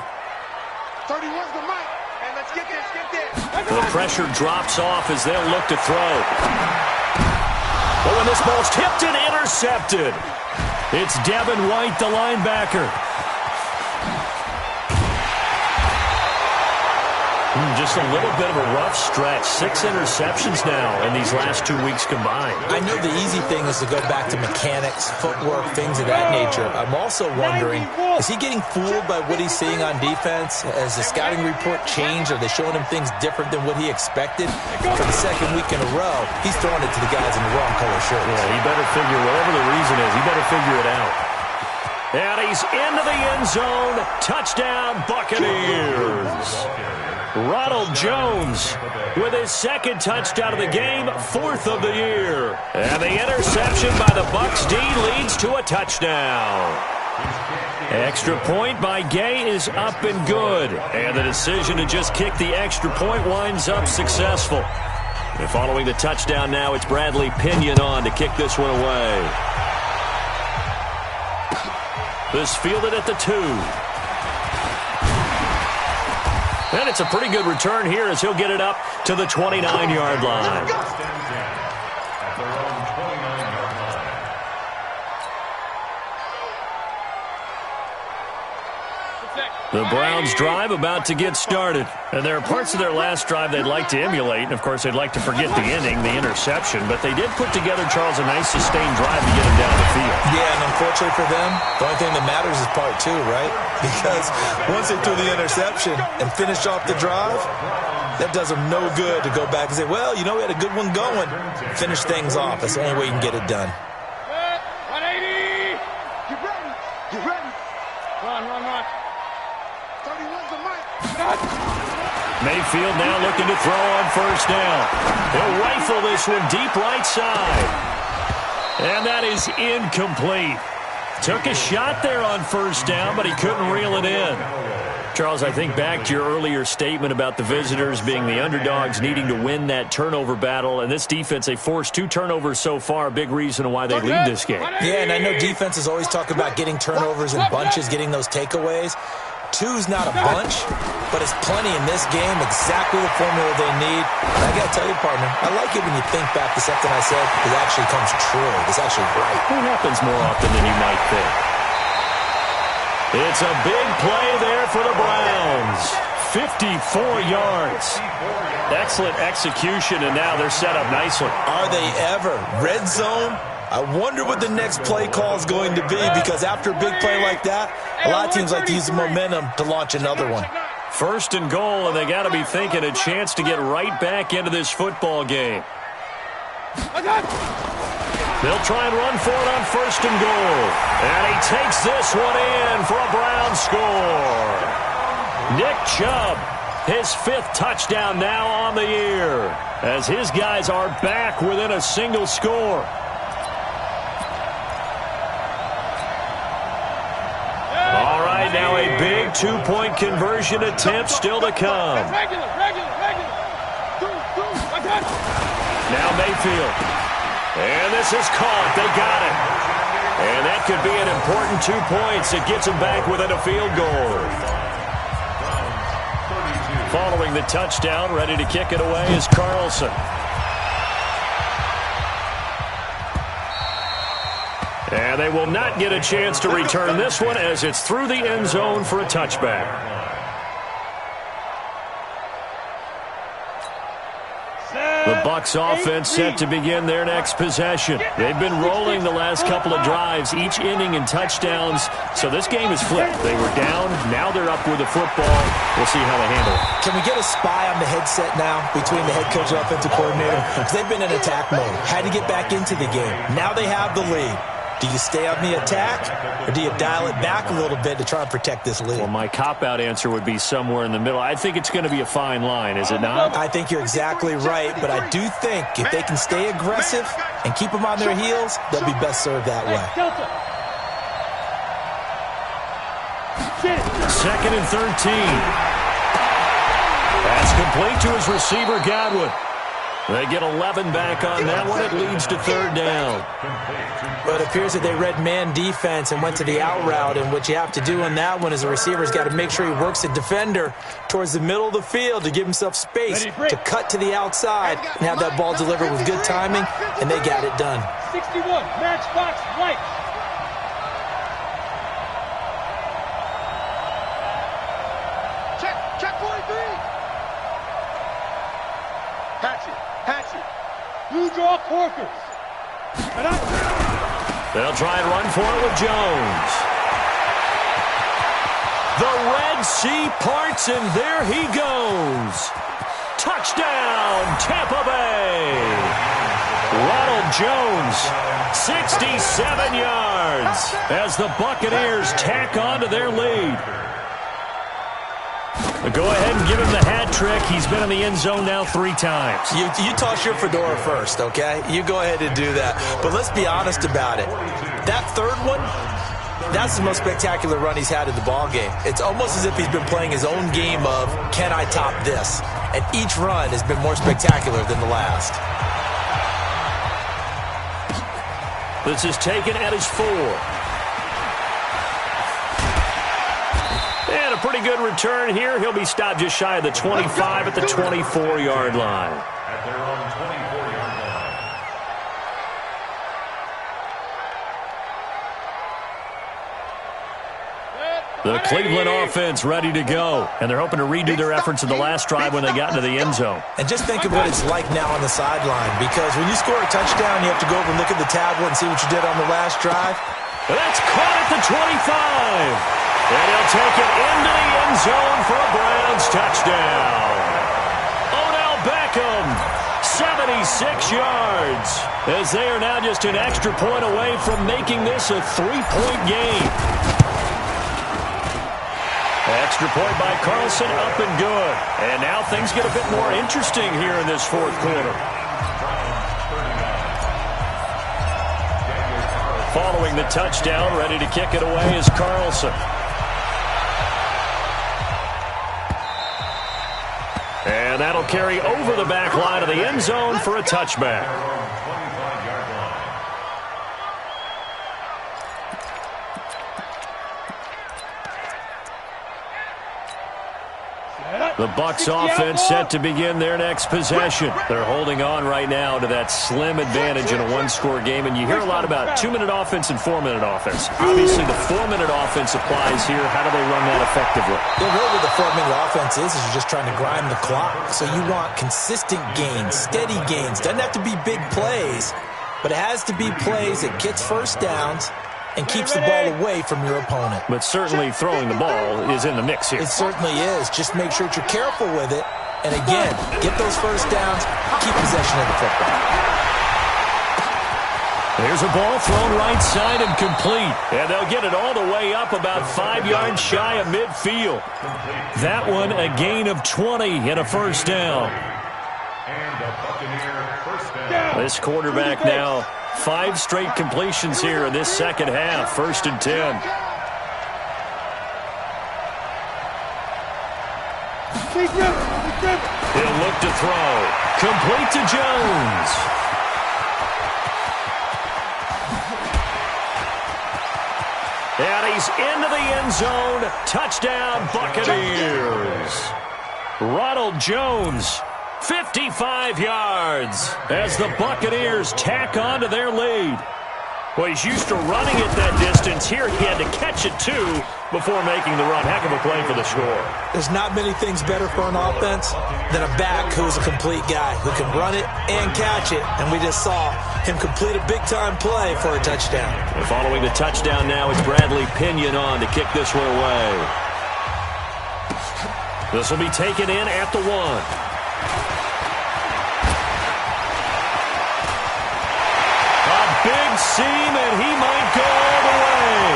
31's the mic. Hey, let's get this. The pressure drops off as they'll look to throw. But when this ball's tipped and intercepted, it's Devin White, the linebacker. Just a little bit of a rough stretch. 6 interceptions now in these last 2 weeks combined. I know the easy thing is to go back to mechanics, footwork, things of that nature. I'm also wondering, is he getting fooled by what he's seeing on defense? Has the scouting report changed? Are they showing him things different than what he expected? For the 2nd week in a row, he's throwing it to the guys in the wrong color shirts. Yeah, he better figure, whatever the reason is, he better figure it out. And he's into the end zone. Touchdown, Buccaneers. Ronald Jones with his 2nd touchdown of the game, 4th of the year. And the interception by the Bucs D leads to a touchdown. Extra point by Gay is up and good. And the decision to just kick the extra point winds up successful. And following the touchdown now, it's Bradley Pinion on to kick this one away. This fielded at the 2. And it's a pretty good return here as he'll get it up to the 29-yard line. The Browns drive about to get started. And there are parts of their last drive they'd like to emulate. And, of course, they'd like to forget the ending, the interception. But they did put together, Charles, a nice sustained drive to get him down the field. Yeah, and unfortunately for them, the only thing that matters is part 2, right? Because once they threw the interception and finished off the drive, that does them no good to go back and say, well, you know, we had a good one going. Finish things off. That's the only way you can get it done. 180. Get ready. Get ready. Run. 31's the mic. Mayfield now looking to throw on 1st down. He'll rifle this one deep right side. And that is incomplete. Took a shot there on 1st down, but he couldn't reel it in. Charles, I think back to your earlier statement about the visitors being the underdogs needing to win that turnover battle. And this defense, they forced 2 turnovers so far, a big reason why they lead this game. Yeah, and I know defenses always talk about getting turnovers in bunches, getting those takeaways. 2's not a bunch, but it's plenty in this game, exactly the formula they need. And I got to tell you, partner, I like it when you think back to something I said that actually comes true. It's actually right. It happens more often than you might think. It's a big play there for the Browns. 54 yards. Excellent execution, and now they're set up nicely. Are they ever? Red zone? I wonder what the next play call is going to be, because after a big play like that, a lot of teams like to use the momentum to launch another one. 1st and goal, and they got to be thinking a chance to get right back into this football game. They'll try and run for it on 1st and goal. And he takes this one in for a Brown score. Nick Chubb, his 5th touchdown now on the year, as his guys are back within a single score. All right, now a big 2-point conversion attempt still to come. Now Mayfield. And this is caught. They got it. And that could be an important 2 points. It gets them back within a field goal. Following the touchdown, ready to kick it away is Carlson. And they will not get a chance to return this one as it's through the end zone for a touchback. The Bucs offense set to begin their next possession. They've been rolling the last couple of drives, each inning in touchdowns. So this game is flipped. They were down. Now they're up with the football. We'll see how they handle it. Can we get a spy on the headset now between the head coach and offensive coordinator? Because they've been in attack mode. Had to get back into the game. Now they have the lead. Do you stay on the attack, or do you dial it back a little bit to try and protect this lead? Well, my cop-out answer would be somewhere in the middle. I think it's going to be a fine line, is it not? I think you're exactly right, but I do think if they can stay aggressive and keep them on their heels, they'll be best served that way. 2nd and 13. That's complete to his receiver, Godwin. They get 11 back on that one. It leads to third down. But it appears that they read man defense and went to the out route, and what you have to do on that one is the receiver's got to make sure he works the defender towards the middle of the field to give himself space to cut to the outside and have that ball delivered with good timing, and they got it done. 61, matchbox right. Check 43. Hatch it. Blue draw Corkers. They'll try and run for it with Jones. The Red Sea parts, and there he goes. Touchdown, Tampa Bay. Ronald Jones, 67 yards, as the Buccaneers tack on to their lead. Go ahead and give him the hat trick. He's been in the end zone now 3 times. You toss your fedora first, okay? You go ahead and do that. But let's be honest about it. That third one, that's the most spectacular run he's had in the ballgame. It's almost as if he's been playing his own game of, can I top this? And each run has been more spectacular than the last. This is taken at his 4. And a pretty good return here. He'll be stopped just shy of the 25 at the 24-yard line. At their own 24-yard line. The Cleveland offense ready to go. And they're hoping to redo their efforts in the last drive when they got into the end zone. And just think of what it's like now on the sideline, because when you score a touchdown, you have to go over and look at the tablet and see what you did on the last drive. That's caught at the 25. And he'll take it into the end zone for a Browns touchdown. Odell Beckham, 76 yards, as they are now just an extra point away from making this a 3-point game. Extra point by Carlson, up and good. And now things get a bit more interesting here in this fourth quarter. Following the touchdown, ready to kick it away is Carlson. And that'll carry over the back line of the end zone for a touchback. The Bucs offense set to begin their next possession. They're holding on right now to that slim advantage in a one-score game, and you hear a lot about 2-minute offense and 4-minute offense. Obviously, the 4-minute offense applies here. How do they run that effectively? Yeah, really what the 4-minute offense is you're just trying to grind the clock. So you want consistent gains, steady gains. Doesn't have to be big plays, but it has to be plays that gets first downs and keeps the ball away from your opponent. But certainly throwing the ball is in the mix here. It certainly is. Just make sure that you're careful with it. And again, get those first downs, keep possession of the football. There's a ball thrown right side and complete. And they'll get it all the way up about 5 yards shy of midfield. That one a gain of 20 and a first down. And a Buccaneer first down. This quarterback now 5 straight completions here in this second half. 1st and 10. He'll look to throw. Complete to Jones. And he's into the end zone. Touchdown, Buccaneers. Ronald Jones, 55 yards, as the Buccaneers tack on to their lead. Well, he's used to running it that distance. Here he had to catch it, too, before making the run. Heck of a play for the score. There's not many things better for an offense than a back who's a complete guy who can run it and catch it. And we just saw him complete a big-time play for a touchdown. And following the touchdown now, it's Bradley Pinion on to kick this one away. This will be taken in at the 1. Big seam, and he might go all the way.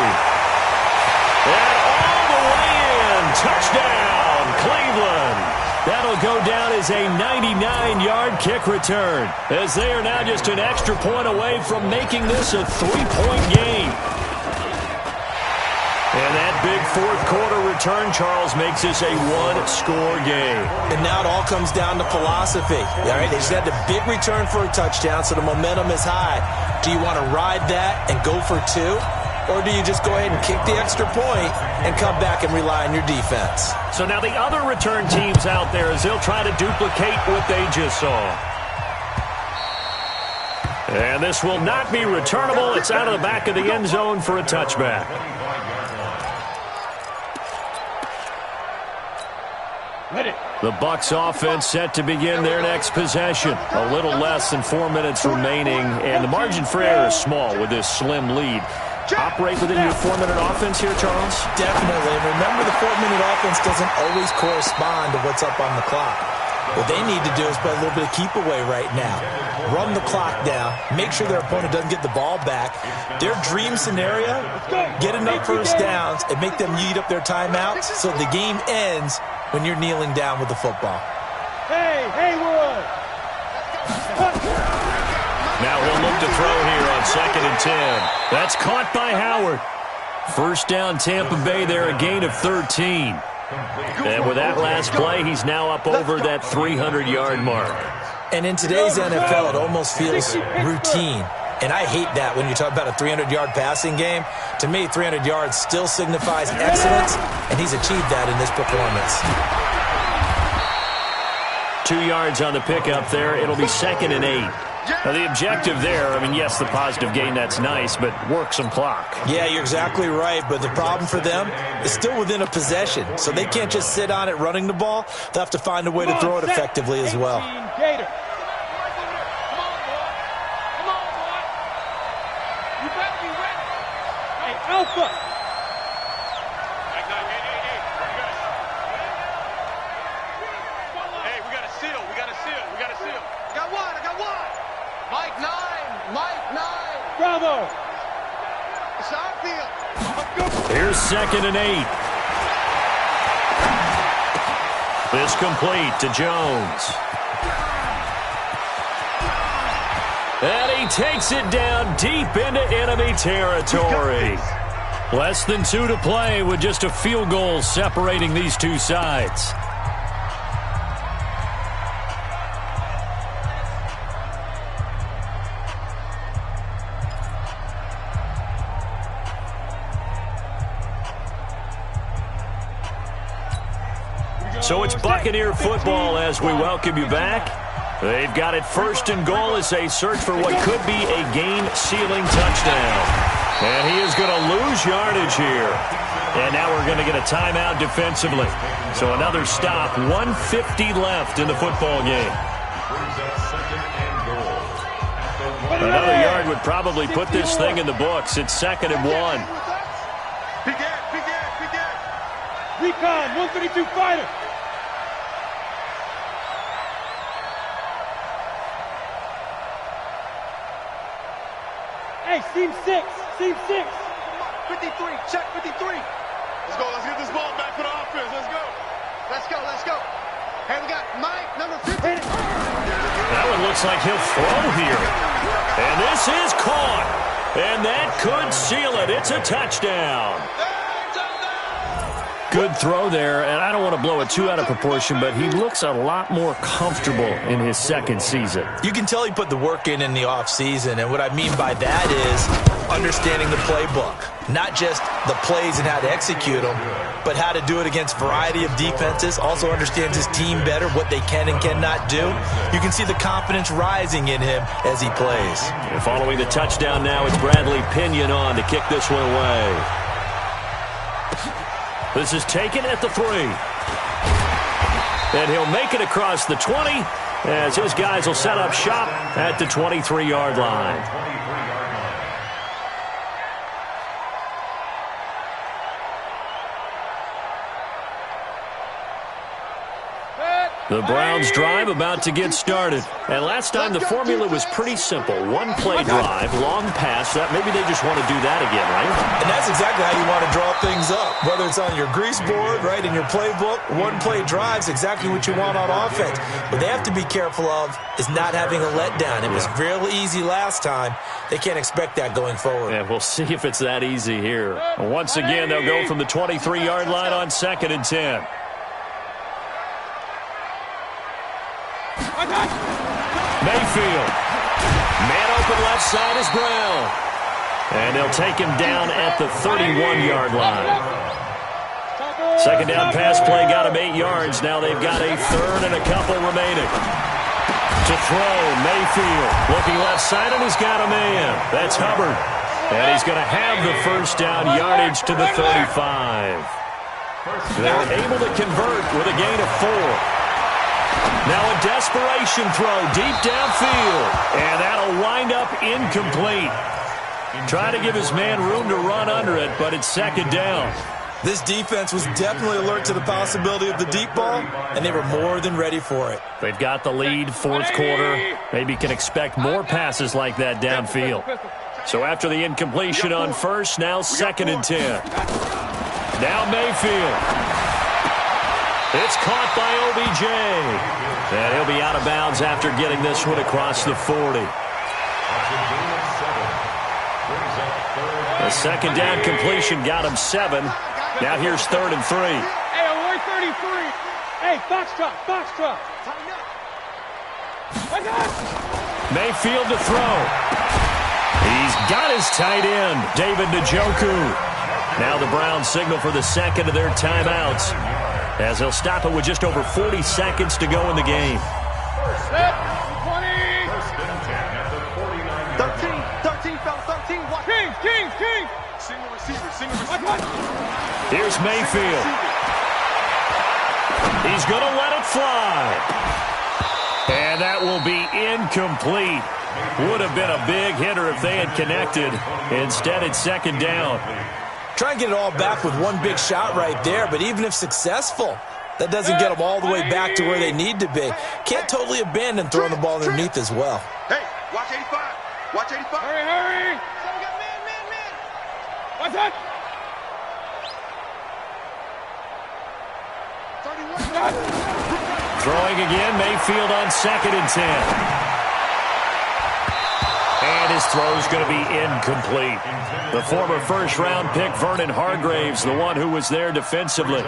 And all the way in. Touchdown, Cleveland. That'll go down as a 99-yard kick return, as they are now just an extra point away from making this a 3-point game. And that big fourth-quarter return, Charles, makes this a one-score game. And now it all comes down to philosophy. All right, they just had a big return for a touchdown, so the momentum is high. Do you want to ride that and go for two? Or do you just go ahead and kick the extra point and come back and rely on your defense? So now the other return teams out there as they'll try to duplicate what they just saw. And this will not be returnable. It's out of the back of the end zone for a touchback. The Bucs offense set to begin their next possession. A little less than 4 minutes remaining, and the margin for error is small with this slim lead. Operate within your 4-minute offense here, Charles? Definitely. And remember, the 4-minute offense doesn't always correspond to what's up on the clock. What they need to do is play a little bit of keep away right now. Run the clock down. Make sure their opponent doesn't get the ball back. Their dream scenario, get enough first downs and make them eat up their timeouts so the game ends when you're kneeling down with the football. Hey, Haywood! Now he'll look to throw here on 2nd and 10. That's caught by Howard. First down, Tampa Bay there, a gain of 13. And with that last play, he's now up over that 300-yard mark. And in today's NFL, it almost feels routine. And I hate that when you talk about a 300-yard passing game. To me, 300 yards still signifies excellence, and he's achieved that in this performance. 2 yards on the pickup there. It'll be 2nd and 8. Now, the objective there, I mean, yes, the positive gain, that's nice, but work some clock. Yeah, you're exactly right, but the problem for them is still within a possession, so they can't just sit on it running the ball. They'll have to find a way to throw it effectively as well. Gator. Come on, boy. You better be ready. Hey, Alpha. Hey, we got a seal. We got a seal. We got a seal. I got one. I got one. Mike 9. Mike 9. Bravo. It's our field. Here's 2nd and 8. This complete to Jones. And he takes it down deep into enemy territory. Less than 2 to play with just a field goal separating these two sides. So it's Buccaneer football as we welcome you back. They've got it 1st and goal as they search for what could be a game-sealing touchdown. And he is going to lose yardage here. And now we're going to get a timeout defensively. So another stop, 1:50 left in the football game. Another yard would probably put this thing in the books. It's 2nd and 1. Begin. Recon, 132 fighter. Hey, seam 6. 53. Check 53. Let's go. Let's get this ball back for the offense. Let's go. Hey, we got Mike, number 50. That one looks like he'll throw here. And this is caught. And that could seal it. It's a touchdown. Good throw there, and I don't want to blow it too out of proportion, but he looks a lot more comfortable in his 2nd season. You can tell he put the work in the offseason, and what I mean by that is understanding the playbook. Not just the plays and how to execute them, but how to do it against a variety of defenses. Also understands his team better, what they can and cannot do. You can see the confidence rising in him as he plays. And following the touchdown now, it's Bradley Pinion on to kick this one away. This is taken at the 3. And he'll make it across the 20 as his guys will set up shop at the 23-yard line. Set. The Browns drive about to get started. And last time the formula was pretty simple. One-play drive, long pass. That maybe they just want to do that again, right? And that's exactly how you want to draw things up. Whether it's on your grease board, right, in your playbook, one-play drive's exactly what you want on offense. What they have to be careful of is not having a letdown. It was real easy last time. They can't expect that going forward. Yeah, we'll see if it's that easy here. Once again, they'll go from the 23-yard line on 2nd and 10. Mayfield. Man open left side is Brown. And they'll take him down at the 31-yard line. Second down pass play got him 8 yards. Now they've got a third and a couple remaining. To throw, Mayfield. Looking left side, and he's got a man. That's Hubbard. And he's going to have the first down yardage to the 35. They're able to convert with a gain of 4. Now a desperation throw deep downfield. And that'll wind up incomplete. Try to give his man room to run under it, but it's second down. This defense was definitely alert to the possibility of the deep ball, and they were more than ready for it. They've got the lead, fourth quarter. Maybe can expect more passes like that downfield. So after the incompletion on first, now 2nd and 10. Now Mayfield. It's caught by OBJ. And he'll be out of bounds after getting this one across the 40. The second down completion got him 7. Now here's 3rd and 3. Hey, award 33. Hey, box truck. Mayfield to throw. He's got his tight end, David Njoku. Now the Browns signal for the second of their timeouts, as they'll stop it with just over 40 seconds to go in the game. 20. 13, fella, 13. Watch. King. Single receiver. Here's Mayfield. He's going to let it fly. And that will be incomplete. Would have been a big hitter if they had connected. Instead, it's second down. Try and get it all back with one big shot right there, but even if successful, that doesn't get them all the way back to where they need to be. Can't totally abandon throwing the ball underneath as well. Hey, watch 85. Watch 85. Hurry. Man. Watch that. 31. Throwing again, Mayfield on 2nd and 10. And his throw's going to be incomplete. The former first-round pick, Vernon Hargraves, the one who was there defensively.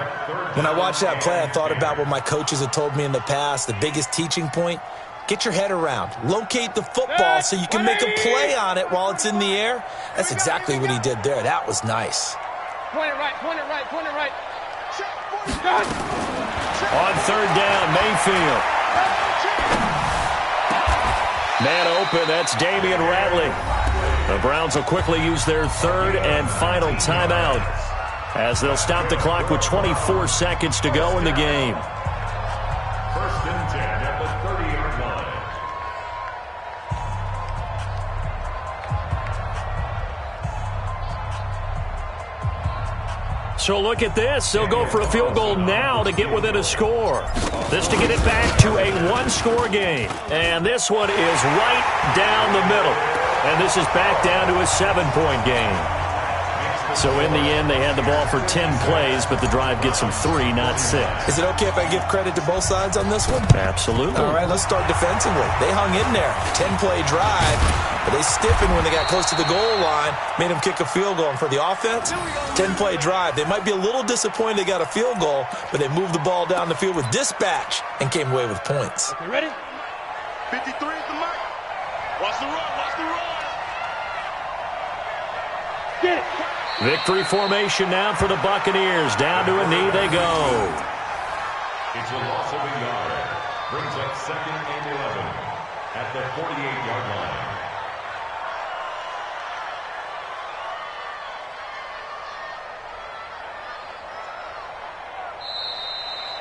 When I watched that play, I thought about what my coaches had told me in the past. The biggest teaching point, get your head around. Locate the football so you can make a play on it while it's in the air. That's exactly what he did there. That was nice. Point it right. On 3rd down, Mayfield. Man open, that's Damian Ratley. The Browns will quickly use their 3rd and final timeout, as they'll stop the clock with 24 seconds to go in the game. 1st and 10 at the 30-yard line. So look at this. They'll go for a field goal now to get within a score. This to get it back to a one-score game. And this one is right down the middle. And this is back down to a 7-point game. So in the end, they had the ball for 10 plays, but the drive gets them 3, not 6. Is it okay if I give credit to both sides on this one? Absolutely. All right, let's start defensively. They hung in there. 10-play drive, but they stiffened when they got close to the goal line, made them kick a field goal. And for the offense, 10-play drive. They might be a little disappointed they got a field goal, but they moved the ball down the field with dispatch and came away with points. Okay, ready? 53 is the mark. Watch the run. Get it. Victory formation now for the Buccaneers. Down to a knee they go. It's a loss of a yard. Brings up 2nd and 11 at the 48-yard line.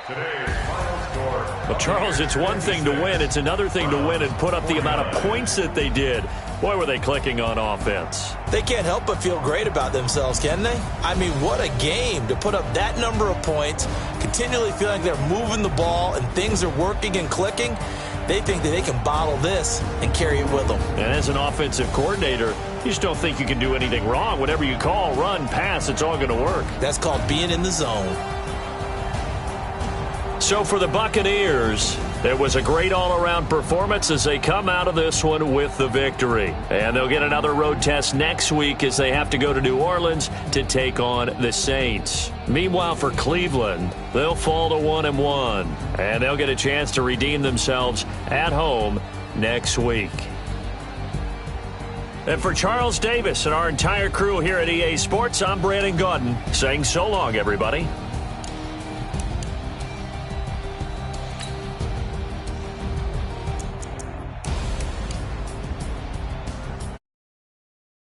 Today's final score. But, Charles, it's one thing to win. It's another thing to win and put up the amount of points that they did. Boy, were they clicking on offense. They can't help but feel great about themselves, can they? I mean, what a game to put up that number of points, continually feeling they're moving the ball and things are working and clicking. They think that they can bottle this and carry it with them. And as an offensive coordinator, you just don't think you can do anything wrong. Whatever you call, run, pass, it's all going to work. That's called being in the zone. So for the Buccaneers, it was a great all-around performance as they come out of this one with the victory. And they'll get another road test next week as they have to go to New Orleans to take on the Saints. Meanwhile, for Cleveland, they'll fall to 1-1, and they'll get a chance to redeem themselves at home next week. And for Charles Davis and our entire crew here at EA Sports, I'm Brandon Gaudin saying so long, everybody.